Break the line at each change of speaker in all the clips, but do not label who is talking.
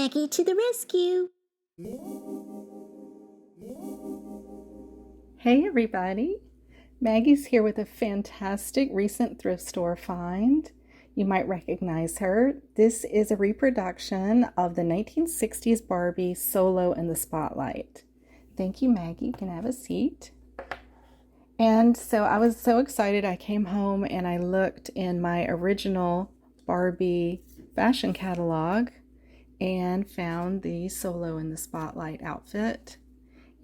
Maggie to the rescue!
Hey everybody! Maggie's here with a fantastic recent thrift store find. You might recognize her. This is a reproduction of the 1960s Barbie Solo in the Spotlight. Thank you, Maggie. You can have a seat. And so I was so excited. I came home and I looked in my original Barbie fashion catalog and found the Solo in the Spotlight outfit.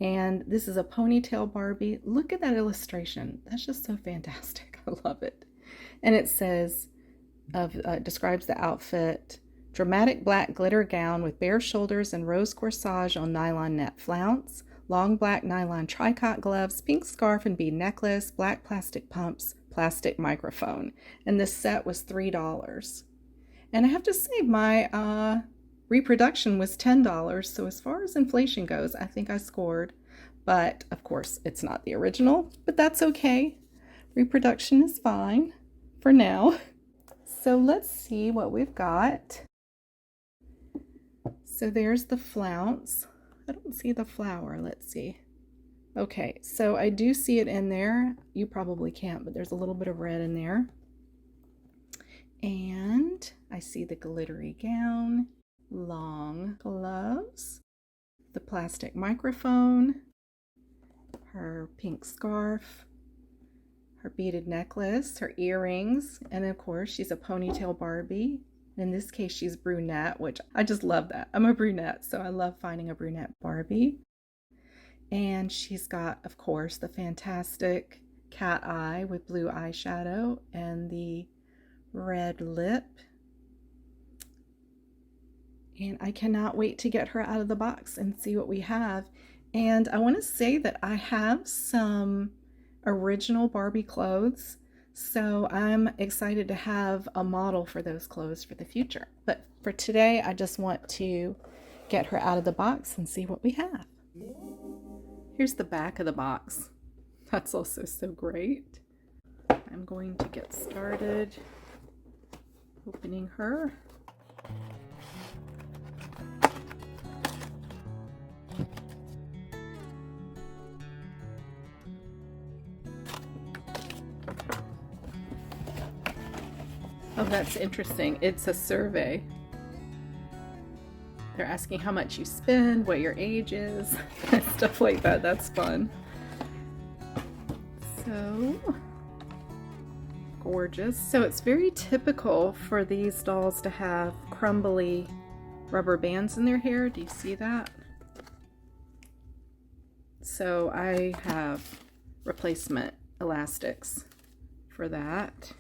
And this is a ponytail Barbie. Look at that illustration. That's just so fantastic. I love it. And it says, describes the outfit: dramatic black glitter gown with bare shoulders and rose corsage on nylon net flounce, long black nylon tricot gloves, pink scarf and bead necklace, black plastic pumps, plastic microphone. And this set was $3. And I have to say, my reproduction was $10. So as far as inflation goes, I think I scored. But of course, it's not the original, but that's okay. Reproduction is fine for now. So let's see what we've got. So there's the flounce. I don't see the flower. Let's see. Okay, so I do see it in there. You probably can't, but there's a little bit of red in there. And I see the glittery gown, long gloves, the plastic microphone, her pink scarf, her beaded necklace, her earrings, and of course she's a ponytail Barbie. In this case, she's brunette, which I just love that. I'm a brunette, so I love finding a brunette Barbie. And she's got, of course, the fantastic cat eye with blue eyeshadow and the red lip. And I cannot wait to get her out of the box and see what we have. And I want to say that I have some original Barbie clothes, so I'm excited to have a model for those clothes for the future. But for today, I just want to get her out of the box and see what we have. Here's the back of the box. That's also so great. I'm going to get started opening her. Oh, that's interesting. It's a survey. They're asking how much you spend, what your age is, stuff like that. That's fun. So gorgeous. So it's very typical for these dolls to have crumbly rubber bands in their hair. Do you see that? So I have replacement elastics for that.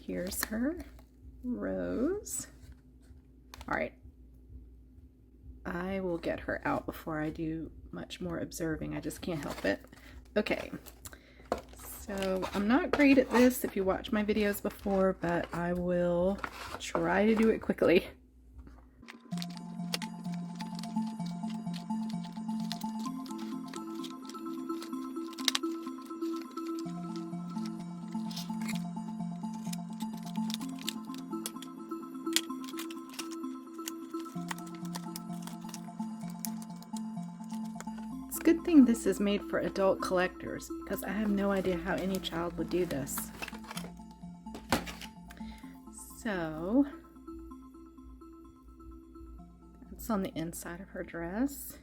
Here's her, Rose. All right, I will get her out before I do much more observing. I just can't help it. Okay, so I'm not great at this if you watch my videos before, but I will try to do it quickly. Good thing this is made for adult collectors, because I have no idea how any child would do this. So it's on the inside of her dress.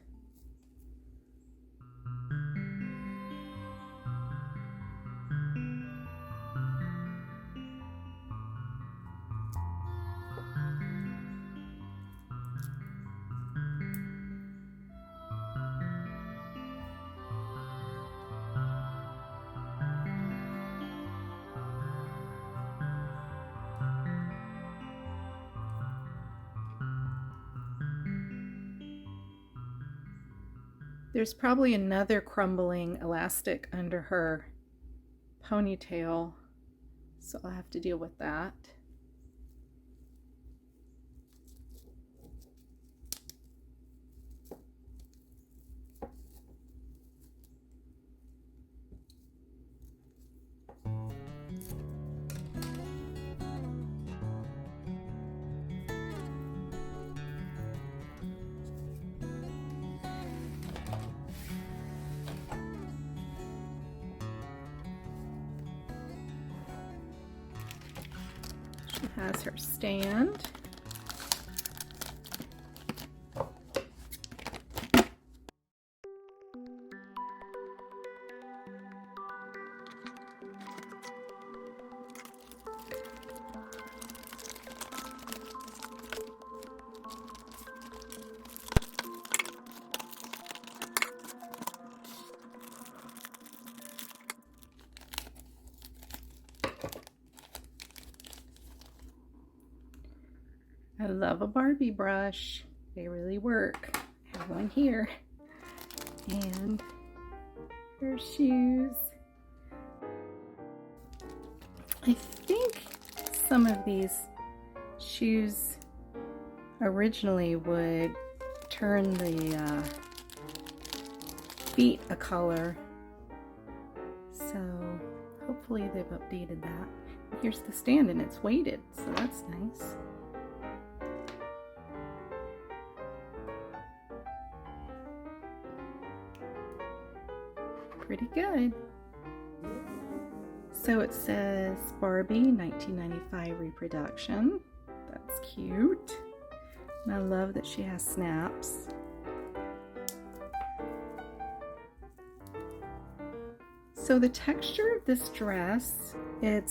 There's probably another crumbling elastic under her ponytail, so I'll have to deal with that. has her stand. I love a Barbie brush. They really work. I have one here. And her shoes. I think some of these shoes originally would turn the feet a color. So hopefully they've updated that. Here's the stand and it's weighted, so that's nice. Pretty good. So it says Barbie 1995 reproduction. That's cute. And I love that she has snaps. So the texture of this dress, it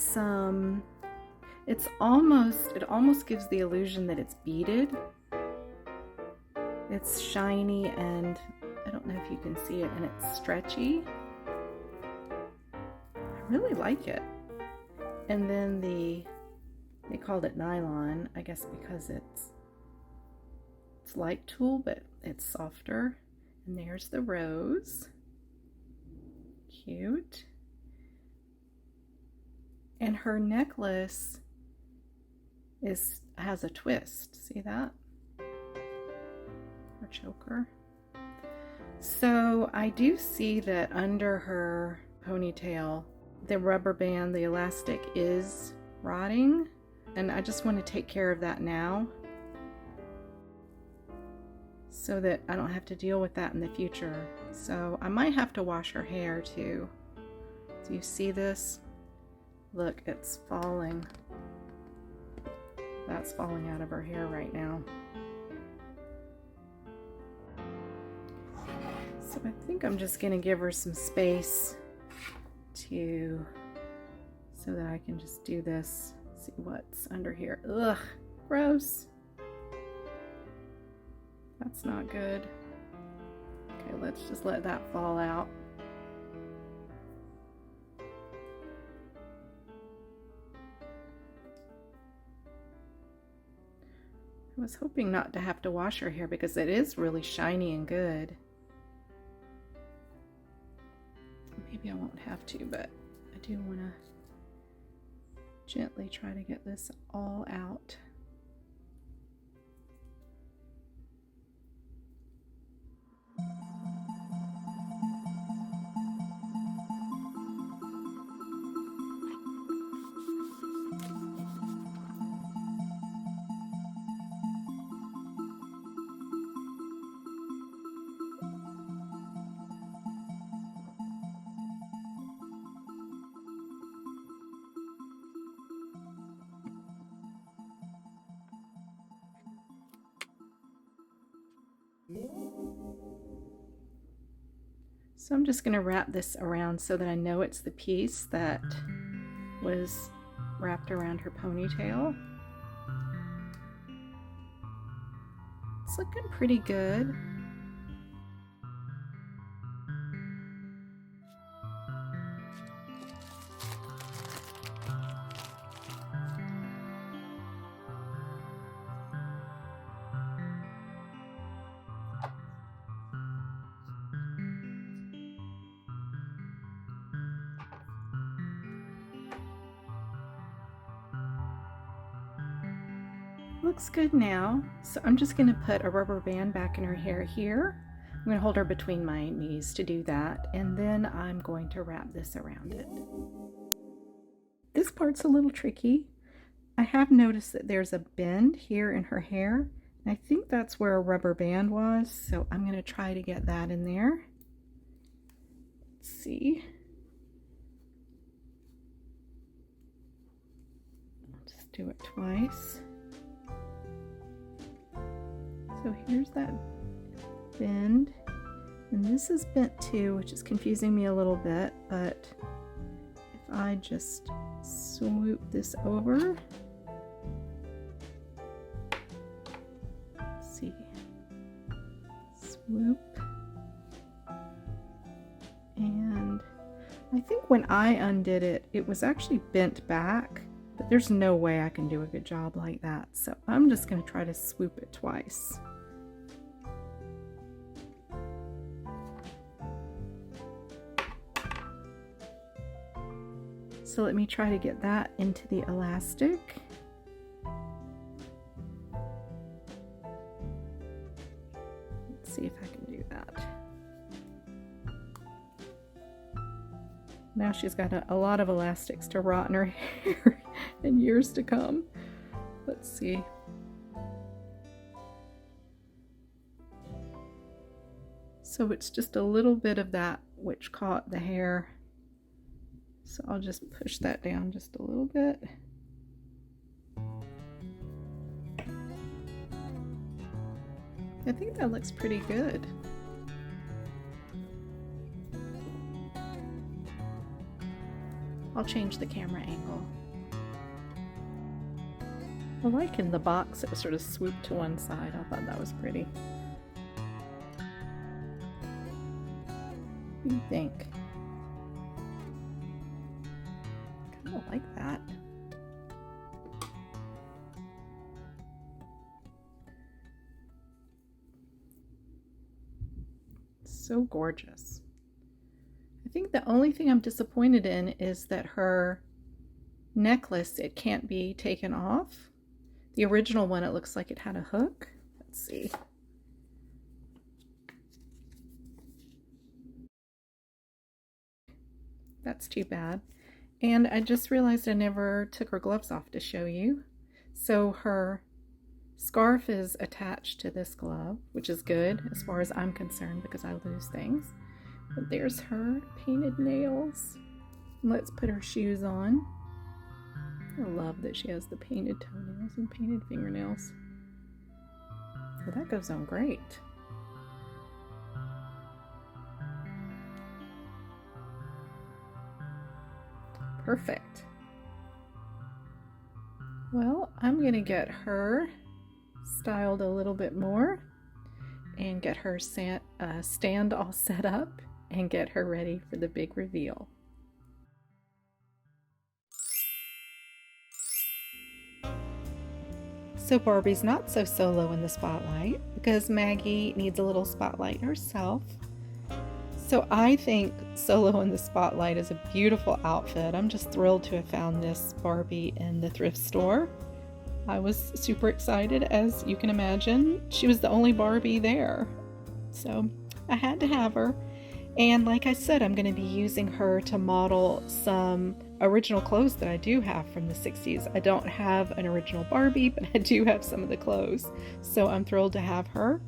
almost gives the illusion that it's beaded. It's shiny and I don't know if you can see it, and it's stretchy. I really like it. And then they called it nylon, I guess because it's light tulle, but it's softer. And there's the rose. Cute. And her necklace has a twist. See that? Her choker. So I do see that under her ponytail, the rubber band, the elastic is rotting, and I just want to take care of that now so that I don't have to deal with that in the future. So I might have to wash her hair too. Do you see this? Look, it's falling. That's falling out of her hair right now. So I think I'm just going to give her some space so that I can just do this. See what's under here. Ugh, gross. That's not good. Okay, let's just let that fall out. I was hoping not to have to wash her hair because it is really shiny and good. Maybe I won't have to, but I do want to gently try to get this all out. So I'm just going to wrap this around so that I know it's the piece that was wrapped around her ponytail. It's looking pretty good. Looks good now. So I'm just going to put a rubber band back in her hair here. I'm going to hold her between my knees to do that, and then I'm going to wrap this around it. This part's a little tricky. I have noticed that there's a bend here in her hair, and I think that's where a rubber band was, so I'm going to try to get that in there. Let's see. I'll just do it twice. So here's that bend, and this is bent too, which is confusing me a little bit, but if I just swoop this over, let's see, swoop, and I think when I undid it, it was actually bent back, but there's no way I can do a good job like that, so I'm just going to try to swoop it twice. So let me try to get that into the elastic. Let's see if I can do that. Now she's got a lot of elastics to rot in her hair in years to come. Let's see. So it's just a little bit of that which caught the hair. So I'll just push that down just a little bit. I think that looks pretty good. I'll change the camera angle. I like in the box it was sort of swooped to one side. I thought that was pretty. What do you think? I like that. So gorgeous. I think the only thing I'm disappointed in is that her necklace, it can't be taken off. The original one, it looks like it had a hook. Let's see. That's too bad. And I just realized I never took her gloves off to show you. So her scarf is attached to this glove, which is good as far as I'm concerned because I lose things. But there's her painted nails. Let's put her shoes on. I love that she has the painted toenails and painted fingernails. Well, that goes on great. Perfect. Well, I'm going to get her styled a little bit more and get her stand all set up and get her ready for the big reveal. So Barbie's not so solo in the spotlight because Maggie needs a little spotlight herself. So I think Solo in the Spotlight is a beautiful outfit. I'm just thrilled to have found this Barbie in the thrift store. I was super excited, as you can imagine. She was the only Barbie there, so I had to have her. And like I said, I'm going to be using her to model some original clothes that I do have from the 60s. I don't have an original Barbie, but I do have some of the clothes. So I'm thrilled to have her.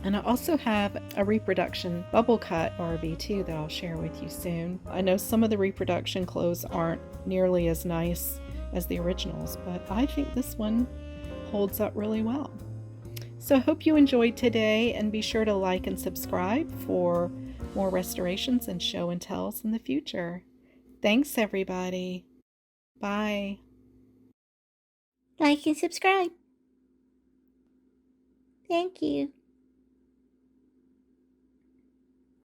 And I also have a reproduction bubble cut Barbie too that I'll share with you soon. I know some of the reproduction clothes aren't nearly as nice as the originals, but I think this one holds up really well. So I hope you enjoyed today, and be sure to like and subscribe for more restorations and show and tells in the future. Thanks everybody. Bye.
Like and subscribe. Thank you.